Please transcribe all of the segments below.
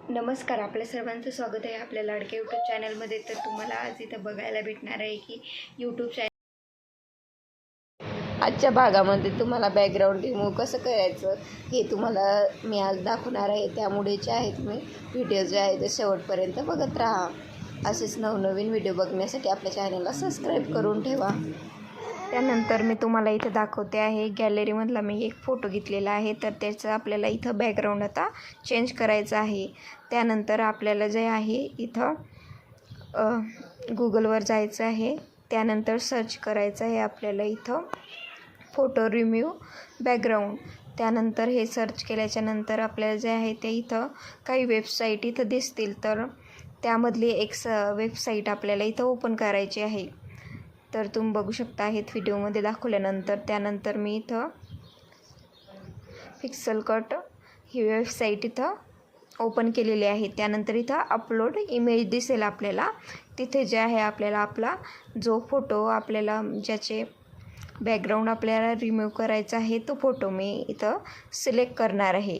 नमस्कार, आपल्या सर्वांचं स्वागत आहे आपल्या लाडक्या यूट्यूब चॅनलमध्ये. तर तुम्हाला आज इथं बघायला भेटणार आहे की यूट्यूब चॅनल आजच्या भागामध्ये तुम्हाला बॅकग्राऊंड रिमूव्ह कसं करायचं हे तुम्हाला मी आज दाखवणार आहे. त्यामुळे जे आहे तुम्ही व्हिडिओ जे आहे ते शेवटपर्यंत बघत राहा. असेच नवनवीन व्हिडिओ बघण्यासाठी आपल्या चॅनलला सबस्क्राईब करून ठेवा. त्यानंतर मी तुम्हाला इथं दाखवते आहे गॅलरीमधला मी एक फोटो घेतलेला आहे. तर त्याचं आपल्याला इथं बॅकग्राऊंड आता चेंज करायचं आहे. त्यानंतर आपल्याला जे आहे इथं गुगलवर जायचं आहे. त्यानंतर सर्च करायचं आहे आपल्याला इथं फोटो रिमूव्ह बॅकग्राऊंड. त्यानंतर हे सर्च केल्याच्यानंतर आपल्याला जे आहे ते इथं काही वेबसाईट इथं दिसतील. तर त्यामधली एक वेबसाईट आपल्याला इथं ओपन करायची आहे. तर तुम्ही बघू शकता आहेत व्हिडिओमध्ये दाखवल्यानंतर. त्यानंतर मी इथं पिक्सल कट ही वेबसाईट इथं ओपन केलेली आहे. त्यानंतर इथं अपलोड इमेज दिसेल आपल्याला. तिथे जे आहे आपल्याला आपला जो फोटो आपल्याला ज्याचे बॅकग्राऊंड आपल्याला रिमूव्ह करायचा आहे तो फोटो मी इथं सिलेक्ट करणार आहे.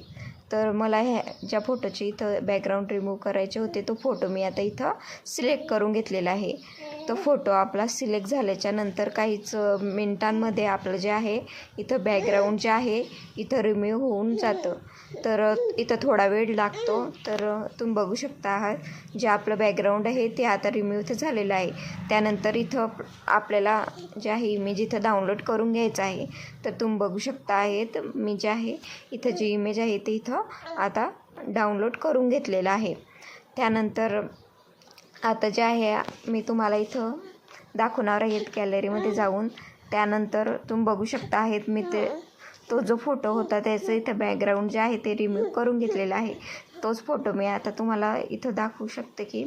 तर मला ज्या फोटोचे इथं बॅकग्राऊंड रिमूव्ह करायचे होते तो फोटो मी आता इथं सिलेक्ट करून घेतलेला आहे. तो फोटो आपला सिलेक्ट झाल्याच्या नंतर काहीच मिनिटांमध्ये आपलं जे आहे इथं बॅकग्राऊंड जे आहे इथं रिमूव्ह होऊन जातं. तर इथं थोडा वेळ लागतो. तर तुम्ही बघू शकता आहात जे आपलं बॅकग्राऊंड आहे ते आता रिमूव्ह झालेलं आहे. त्यानंतर इथं आपल्याला जे आहे इमेज इथं डाउनलोड करून घ्यायचं आहे. तर तुम्ही बघू शकता आहेत मी जे आहे इथं जी इमेज आहे ते इथं आता डाउनलोड करून घेतलेलं आहे. त्यानंतर आता जे आहे मी तुम्हाला इथं दाखवणार आहे गॅलरीमध्ये जाऊन. त्यानंतर तुम्ही बघू शकता आहेत मी तो जो फोटो होता त्याचं इथं बॅकग्राऊंड जे आहे ते रिमूव्ह करून घेतलेला आहे. तोच फोटो मी आता तुम्हाला इथं दाखवू शकते की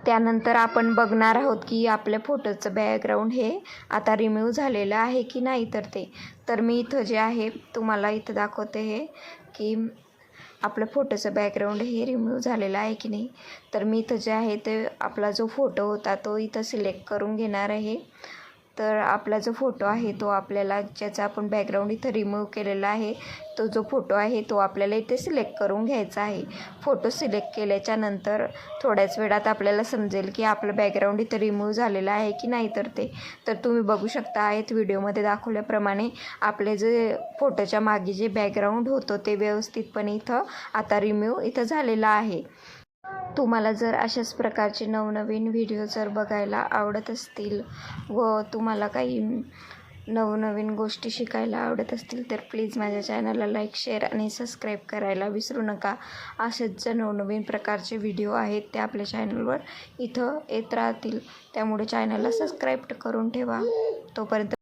त्यानंतर आपण बघणार आहोत की आपल्या फोटोचं बॅकग्राऊंड हे आता रिमूव्ह झालेलं आहे की नाही. तर मी इथं जे आहे तुम्हाला इथं दाखवते हे की आपल्या फोटोचं बॅकग्राऊंड हे रिमूव्ह झालेलं आहे की नाही. तर मी इथं जे आहे ते आपला जो फोटो होता तो इथं सिलेक्ट करून घेणार आहे. तर आपला जो फोटो आहे तो आपल्याला ज्याचा आपण बॅकग्राऊंड इथं रिमूव्ह केलेला आहे तो जो फोटो आहे तो आपल्याला इथे सिलेक्ट करून घ्यायचा आहे. फोटो सिलेक्ट केल्याच्या नंतर थोड्याच वेळात आपल्याला समजेल की आपलं बॅकग्राऊंड इथं रिमूव्ह झालेलं आहे की नाही. तर तुम्ही बघू शकता आहेत व्हिडिओमध्ये दाखवल्याप्रमाणे आपले जे फोटोच्या मागे जे बॅकग्राऊंड होतं ते व्यवस्थितपणे इथं आता रिमूव्ह इथं झालेलं आहे. तुम्हाला जर अशाच प्रकारचे नवनवीन व्हिडिओ जर बघायला आवडत असतील व तुम्हाला काही नवनवीन गोष्टी शिकायला आवडत असतील तर प्लीज माझ्या चॅनलला लाईक, शेअर आणि सबस्क्राईब करायला विसरू नका. असेच जे नवनवीन प्रकारचे व्हिडिओ आहेत ते आपल्या चॅनलवर इथं येत राहतील. त्यामुळे चॅनलला सबस्क्राईब करून ठेवा. तोपर्यंत